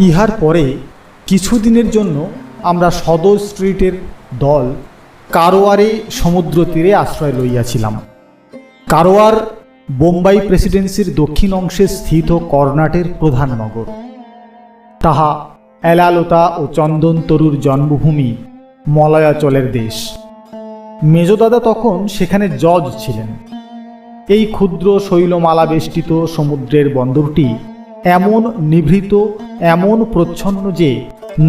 ইহার পরে কিছুদিনের জন্য আমরা সদর স্ট্রিটের দল কারওয়ারে সমুদ্র তীরে আশ্রয় লইয়াছিলাম। কারওয়ার বোম্বাই প্রেসিডেন্সির দক্ষিণ অংশে স্থিত কর্ণাটের প্রধান নগর। তাহা এলালতা ও চন্দন তরুর জন্মভূমি, মলয়াচলের দেশ। মেজদাদা তখন সেখানে জজ ছিলেন। এই ক্ষুদ্র শৈলমালা বেষ্টিত সমুদ্রের বন্দরটি এমন নিভৃত, এমন প্রচ্ছন্ন যে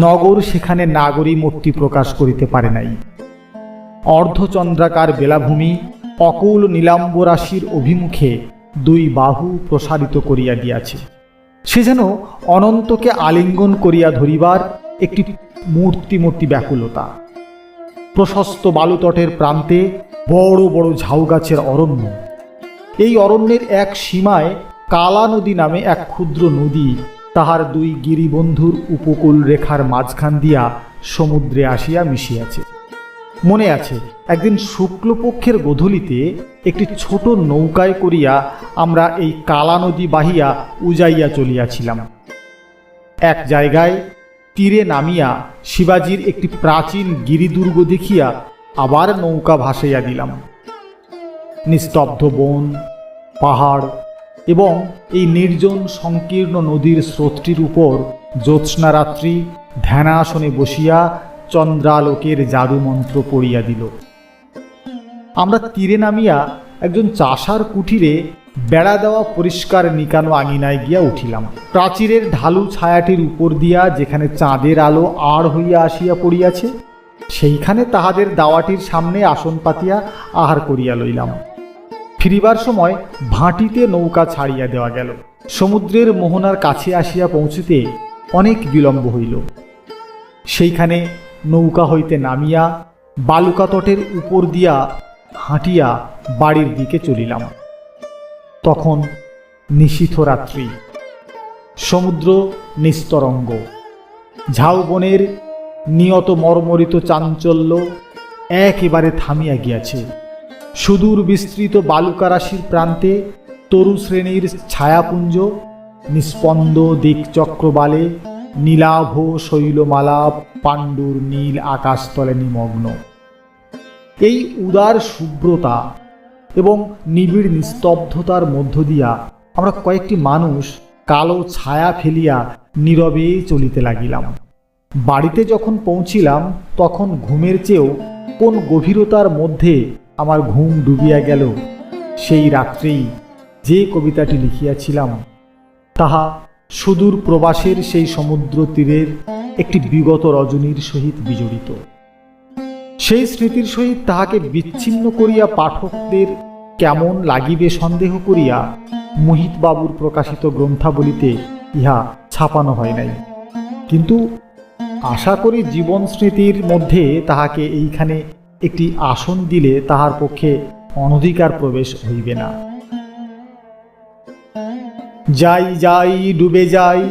নগর সেখানে নাগরিমূর্তি প্রকাশ করিতে পারে নাই। অর্ধচন্দ্রাকার বেলাভূমি অকুল নীলাম্বরাশির অভিমুখে দুই বাহু প্রসারিত করিয়া দিয়াছে। সে যেন অনন্তকে আলিঙ্গন করিয়া ধরিবার একটি মূর্তিমূর্তি ব্যাকুলতা। প্রশস্ত বালুতটের প্রান্তে বড় বড় ঝাউ গাছের অরণ্য। এই অরণ্যের এক সীমায় কালা নদী নামে এক ক্ষুদ্র নদী তাহার দুই গিরিবন্ধুর উপকূল রেখার মাঝখান দিয়া সমুদ্রে আসিয়া মিশিয়াছে। মনে আছে, একদিন শুক্লপক্ষের গোধূলিতে একটি ছোট নৌকায় করিয়া আমরা এই কালা নদী বাহিয়া উজাইয়া চলিয়াছিলাম। এক জায়গায় তীরে নামিয়া শিবাজির একটি প্রাচীন গিরিদুর্গ দেখিয়া আবার নৌকা ভাসাইয়া দিলাম। নিস্তব্ধ বন, পাহাড় এবং এই নির্জন সংকীর্ণ নদীর স্রোতটির উপর জ্যোৎস্নারাত্রি ধ্যানাসনে বসিয়া চন্দ্রালোকের জাদুমন্ত্র পড়িয়া দিল। আমরা তীরে নামিয়া একজন চাষার কুঠিরে বেড়া দেওয়া পরিষ্কার নিকানো আঙিনায় গিয়া উঠিলাম। প্রাচীরের ঢালু ছায়াটির উপর দিয়া যেখানে চাঁদের আলো আড় হইয়া আসিয়া পড়িয়াছে, সেইখানে তাহাদের দাওয়াটির সামনে আসন পাতিয়া আহার করিয়া লইলাম। ফিরিবার সময় ভাটিতে নৌকা ছাড়িয়া দেওয়া গেল। সমুদ্রের মোহনার কাছে আসিয়া পৌঁছিতে অনেক বিলম্ব হইল। সেইখানে নৌকা হইতে নামিয়া বালুকাতটের উপর দিয়া হাঁটিয়া বাড়ির দিকে চলিলাম। তখন নিশীথ রাত্রি, সমুদ্র নিস্তরঙ্গ। ঝাউবনের নিয়ত মর্মরিত চাঞ্চল্য একেবারে থামিয়া গিয়াছে। সুদূর বিস্তৃত বালুকারাশির প্রান্তে তরু শ্রেণীর ছায়াপুঞ্জ নিস্পন্দ দিকচক্রবালে নীলাভ শৈলমালা পাণ্ডুর নীল আকাশতলে নিমগ্ন। এই উদার শুভ্রতা এবং নিবিড় নিস্তব্ধতার মধ্য দিয়া আমরা কয়েকটি মানুষ কালো ছায়া ফেলিয়া নীরবে চলিতে লাগিলাম। বাড়িতে যখন পৌঁছিলাম তখন ঘুমের চেয়েও কোন গভীরতার মধ্যে আমার ঘুম ডুবিয়া গেল। সেই রাত্রেই যে কবিতাটি লিখিয়াছিলাম তাহা সুদূর প্রবাসের সেই সমুদ্র তীরের একটি বিগত রজনীর সহিত বিজড়িত। সেই স্মৃতির সহিত তাহাকে বিচ্ছিন্ন করিয়া পাঠকদের কেমন লাগিবে সন্দেহ করিয়া মোহিতবাবুর প্রকাশিত গ্রন্থাবলীতে ইহা ছাপানো হয় নাই। কিন্তু আশা করি জীবন স্মৃতির মধ্যে তাহাকে এইখানে একটি আসন দিলে তাহার পক্ষে অনধিকার প্রবেশ হইবে না। যাই যাই ডুবে যাই,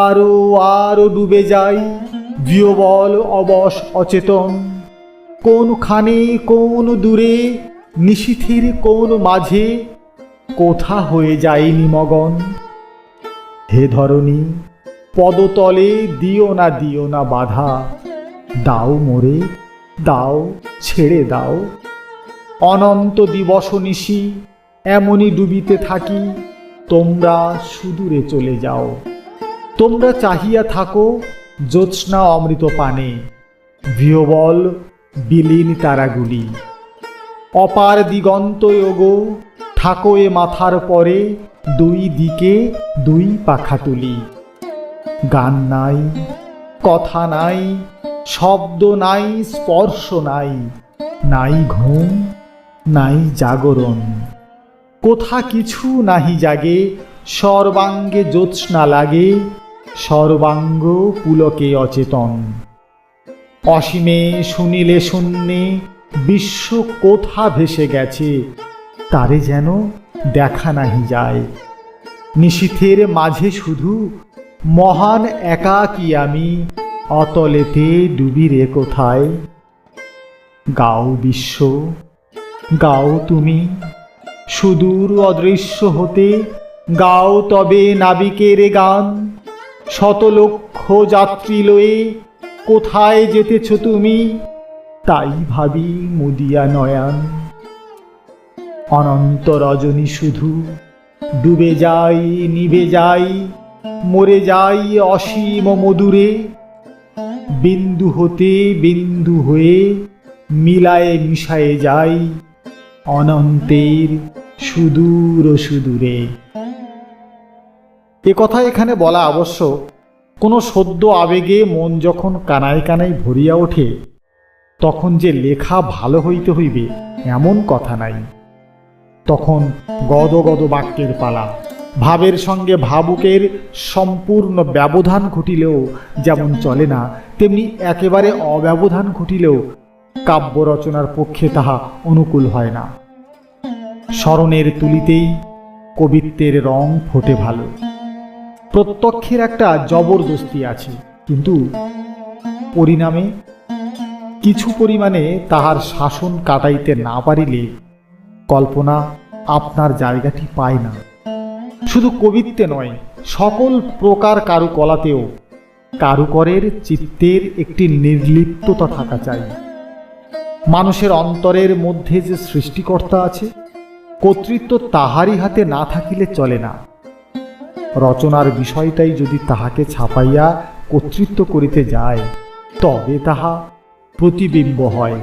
আরো আরো ডুবে যাই, বিহবল অবশ অচেতন, কোনখানে কোন দূরে নিশীথের কোন মাঝে কোথা হয়ে যায় নিমগন। হে ধরণী, পদতলে দিও না বাধা, দাও মোরে, দাও ছেড়ে দাও। অনন্ত দিবস নিশি এমনই ডুবিতে থাকি, তোমরা সুদূরে চলে যাও। তোমরা চাহিয়া থাকো জ্যোৎস্না অমৃত পানে, বিহবল বিলীন তারাগুলি। অপার দিগন্ত ওগো, থাকো এ মাথার পরে, দুই দিকে দুই পাখা তুলি। গান নাই, কথা নাই, শব্দ নাই, স্পর্শ নাই, নাই ঘুম, নাই জাগরণ। কোথা কিছু নাহি জাগে, সর্বাঙ্গে জ্যোৎস্না লাগে, সর্বাঙ্গ পুলকে অচেতন। অসীমে শুনিলে শূন্যে বিশ্ব কোথা ভেসে গেছে, তারে যেন দেখা নাহি যায়। নিশীথের মাঝে শুধু মহান একাকী আমি, অতলেতে ডুবি রে কোথায়। গাও বিশ্ব, গাও তুমি, সুদূর অদৃশ্য হতে গাও তবে নাবিকের গান। শত লক্ষ যাত্রী লয়ে কোথায় যেতেছ তুমি, তাই ভাবি মুদিয়া নয়ন। অনন্ত রজনী শুধু ডুবে যাই, নিভে যাই, মরে যাই অসীম মধুরে। বিন্দু হতে বিন্দু হয়ে মিলায়ে মিশায়ে যাই অনন্তের সুদূর সুদূরে। এ কথা এখানে বলা আবশ্যক, কোনো সদ্য আবেগে মন যখন কানায় কানায় ভরিয়া ওঠে, তখন যে লেখা ভালো হইতে হইবে এমন কথা নাই। তখন গদ গদ বাক্যের পালা। ভাবের সঙ্গে ভাবুকের সম্পূর্ণ ব্যবধান ঘটিলেও যেমন চলে না, তেমনি একেবারে অব্যবধান ঘটিলেও কাব্য রচনার পক্ষে তাহা অনুকূল হয় না। স্মরণের তুলিতেই কবিত্বের রং ফোটে ভালো। প্রত্যক্ষের একটা জবরদস্তি আছে, কিন্তু পরিণামে কিছু পরিমাণে তাহার শাসন কাটাইতে না পারিলে কল্পনা আপনার জায়গাটি পায় না। শুধু কবিত্বে নয়, সকল প্রকার কারুকলাতেও কারুকরের চিত্তের একটি নির্লিপ্ততা থাকা চাই। মানুষের অন্তরের মধ্যে যে সৃষ্টিকর্তা আছে, কর্তৃত্ব তাহারই হাতে না থাকিলে চলে না। রচনার বিষয়টাই যদি তাহাকে ছাপাইয়া কর্তৃত্ব করিতে যায়, তবে তাহা প্রতিবিম্ব হয়।